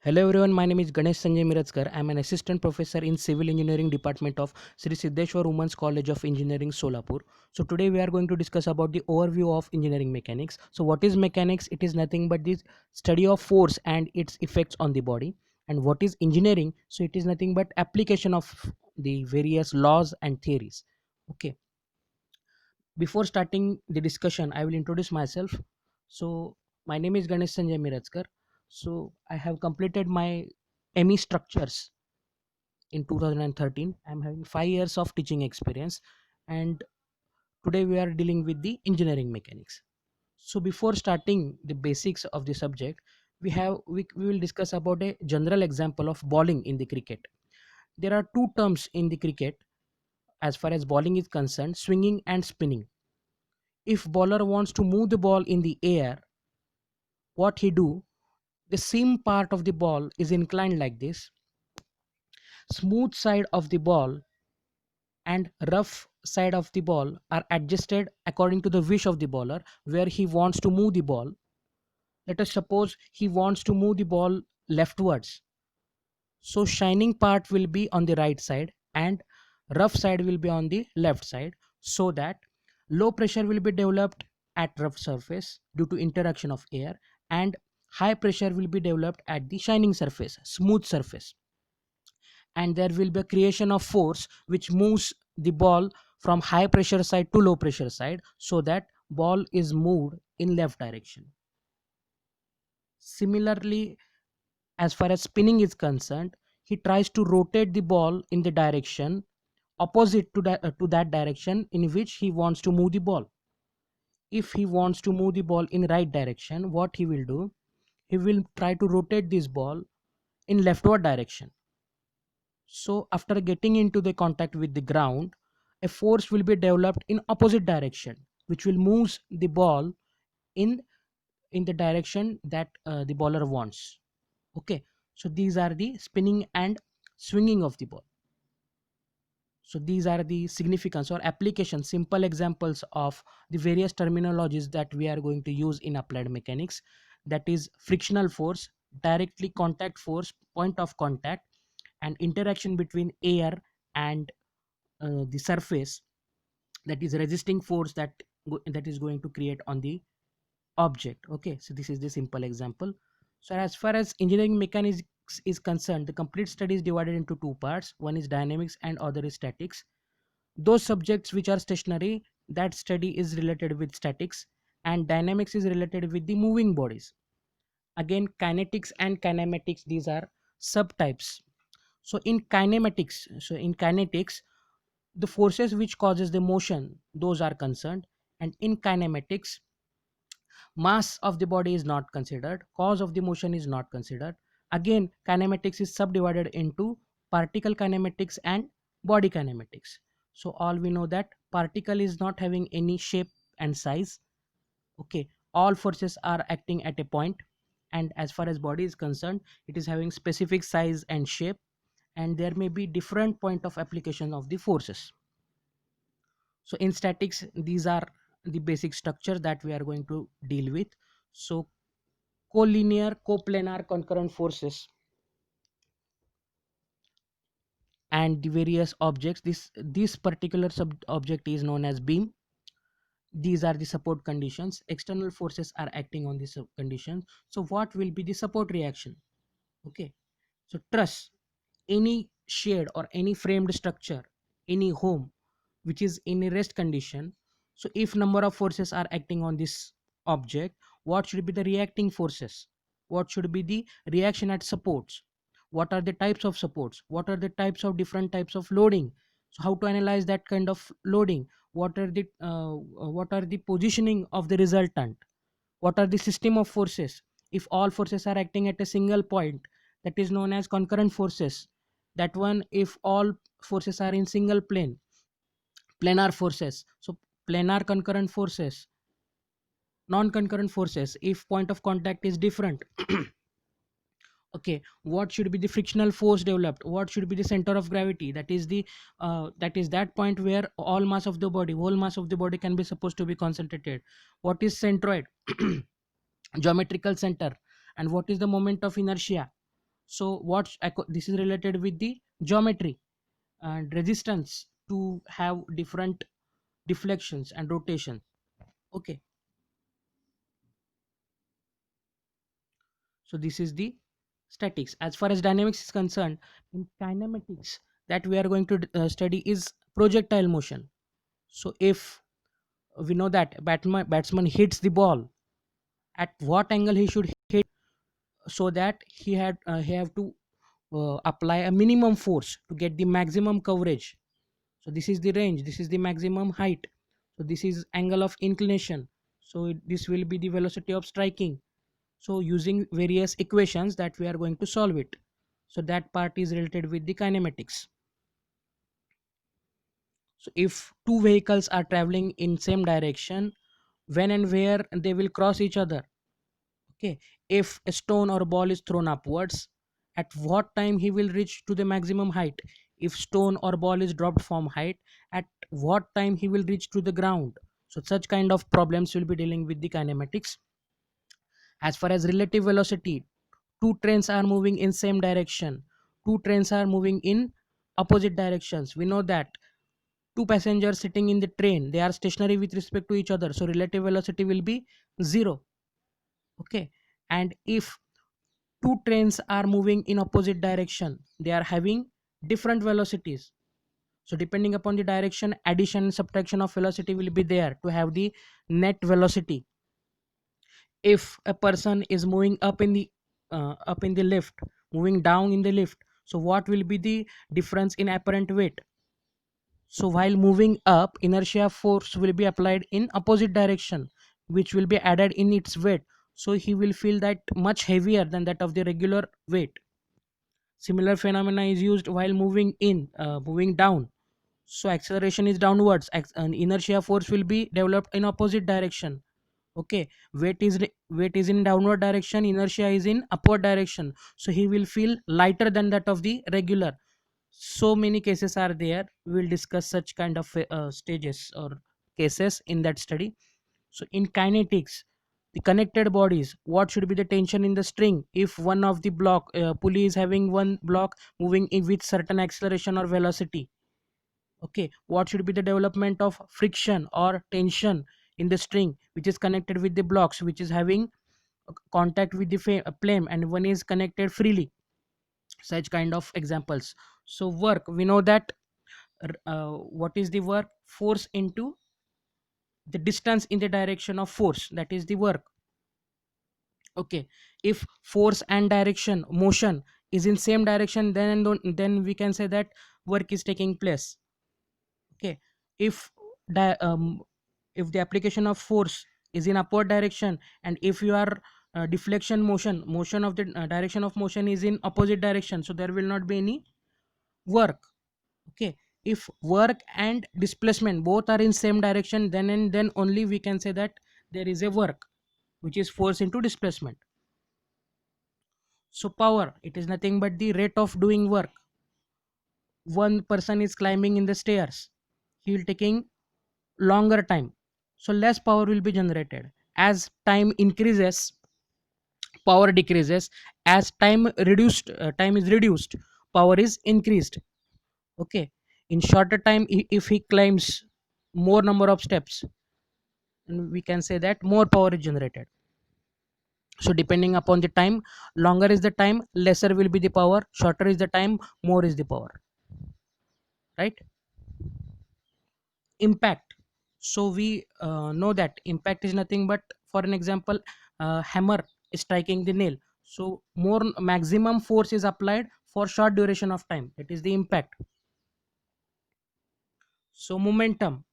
Hello everyone, my name is Ganesh Sanjay Miraskar. I am an assistant professor in Civil Engineering Department of Sri Siddheshwar Women's College of Engineering, Solapur. So today we are going to discuss about the overview of engineering mechanics. So what is mechanics? It is nothing but the study of force and its effects on the body. And what is engineering? So it is nothing but application of the various laws and theories. Okay. Before starting the discussion, I will introduce myself. So my name is Ganesh Sanjay Miraskar. So I have completed my ME structures in 2013. I'm having 5 years of teaching experience, and today we are dealing with the engineering mechanics. So before starting the basics of the subject, we will discuss about a general example of bowling in the cricket. There are two terms in the cricket as far as bowling is concerned: swinging and spinning. If bowler wants to move the ball in the air, what he do, the seam part of the ball is inclined like this. Smooth side of the ball and rough side of the ball are adjusted according to the wish of the bowler, where he wants to move the ball. Let us suppose he wants to move the ball leftwards, so shining part will be on the right side and rough side will be on the left side, so that low pressure will be developed at rough surface due to interaction of air, and high pressure will be developed at the shining surface, smooth surface, and there will be a creation of force which moves the ball from high pressure side to low pressure side, so that ball is moved in left direction. Similarly, as far as spinning is concerned, he tries to rotate the ball in the direction opposite to that direction in which he wants to move the ball. If he wants to move the ball in right direction, what he will do, he will try to rotate this ball in leftward direction. So after getting into the contact with the ground, a force will be developed in opposite direction, which will move the ball in in the direction that the bowler wants. Okay, so these are the spinning and swinging of the ball. So these are the significance or application, simple examples of the various terminologies that we are going to use in applied mechanics. That is frictional force, directly contact force, point of contact, and interaction between air and the surface, that is resisting force that is going to create on the object. Okay, so this is the simple example. So as far as engineering mechanics is concerned, the complete study is divided into two parts. One is dynamics and other is statics. Those subjects which are stationary, that study is related with statics, and dynamics is related with the moving bodies. Again, kinetics and kinematics, these are subtypes. So in kinetics, the forces which causes the motion, those are concerned, and in kinematics, mass of the body is not considered, cause of the motion is not considered. Again, kinematics is subdivided into particle kinematics and body kinematics. So all we know that particle is not having any shape and size. Okay, all forces are acting at a point, and as far as body is concerned, it is having specific size and shape, and there may be different point of application of the forces. So in statics, these are the basic structure that we are going to deal with. So collinear, coplanar concurrent forces and the various objects, this particular sub object is known as beam. These are the support conditions. External forces are acting on these conditions. So what will be the support reaction? Okay, so truss, any shade or any framed structure, any home which is in a rest condition. So if number of forces are acting on this object, what should be the reacting forces? What should be the reaction at supports? What are the types of supports? What are the types of different types of loading? So how to analyze that kind of loading? What are the positioning of the resultant? What are the system of forces? If all forces are acting at a single point, that is known as concurrent forces. That one, if all forces are in single plane, planar forces. So planar concurrent forces, non concurrent forces if point of contact is different. Okay, what should be the frictional force developed? What should be the center of gravity? That is that point where all mass of the body, whole mass of the body can be supposed to be concentrated. What is centroid? Geometrical center. And what is the moment of inertia? So this is related with the geometry and resistance to have different deflections and rotation. Okay, so this is the statics. As far as dynamics is concerned, in kinematics that we are going to study is projectile motion. So if we know that batsman hits the ball, at what angle he should hit, so that he have to apply a minimum force to get the maximum coverage. So this is the range, this is the maximum height, so this is angle of inclination, so this will be the velocity of striking. So using various equations that we are going to solve it, so that part is related with the kinematics. So if two vehicles are traveling in same direction, when and where they will cross each other. Okay, if a stone or ball is thrown upwards, at what time he will reach to the maximum height? If stone or ball is dropped from height, at what time he will reach to the ground? So such kind of problems will be dealing with the kinematics. As far as relative velocity, two trains are moving in same direction, two trains are moving in opposite directions. We know that two passengers sitting in the train, they are stationary with respect to each other, so relative velocity will be zero. Okay, and if two trains are moving in opposite direction, they are having different velocities. So depending upon the direction, addition and subtraction of velocity will be there to have the net velocity. If a person is moving up in the lift, moving down in the lift, so what will be the difference in apparent weight? So while moving up, inertia force will be applied in opposite direction, which will be added in its weight, so he will feel that much heavier than that of the regular weight. Similar phenomena is used while moving down. So acceleration is downwards, and inertia force will be developed in opposite direction. Okay, weight is in downward direction, inertia is in upward direction, so he will feel lighter than that of the regular. So many cases are there, we will discuss such kind of stages or cases in that study. So in kinetics, the connected bodies, what should be the tension in the string if one of the block pulley is having one block moving in with certain acceleration or velocity? Okay, what should be the development of friction or tension in the string which is connected with the blocks which is having contact with the flame, and one is connected freely? Such kind of examples. So work, we know that what is the work? Force into the distance in the direction of force, that is the work. Okay, if force and direction motion is in same direction, then we can say that work is taking place. Okay, if di- um, if the application of force is in upward direction, and if you are deflection motion of the direction of motion is in opposite direction, so there will not be any work. Okay, if work and displacement both are in same direction, then and then only we can say that there is a work, which is force into displacement. So power, it is nothing but the rate of doing work. One person is climbing in the stairs, he will taking longer time, so less power will be generated. As time increases, power decreases. As time is reduced, power is increased. Okay, in shorter time, if he climbs more number of steps, and we can say that more power is generated. So depending upon the time, longer is the time, lesser will be the power, shorter is the time, more is the power, right? Impact. So we know that impact is nothing but, for an example, hammer is striking the nail, so more maximum force is applied for short duration of time, that is the impact. So momentum.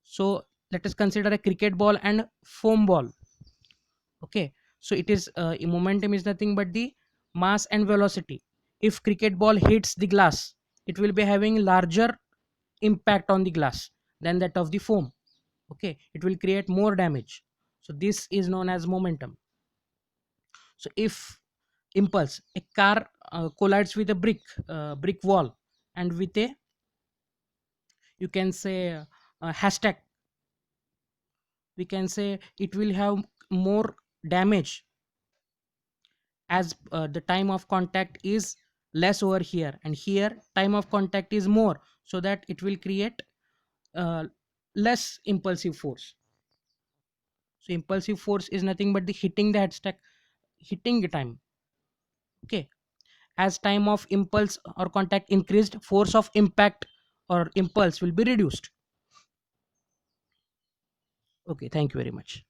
So let us consider a cricket ball and foam ball. Okay, so it is momentum is nothing but the mass and velocity. If cricket ball hits the glass, it will be having larger impact on the glass than that of the foam. Okay, it will create more damage, so this is known as momentum. So if impulse, a car collides with a brick wall, and with a, you can say, hashtag, we can say it will have more damage as the time of contact is less over here, and here time of contact is more, so that it will create uh, less impulsive force. So impulsive force is nothing but the hitting the head stack, hitting the time. Okay, as time of impulse or contact increased, force of impact or impulse will be reduced. Okay, thank you very much.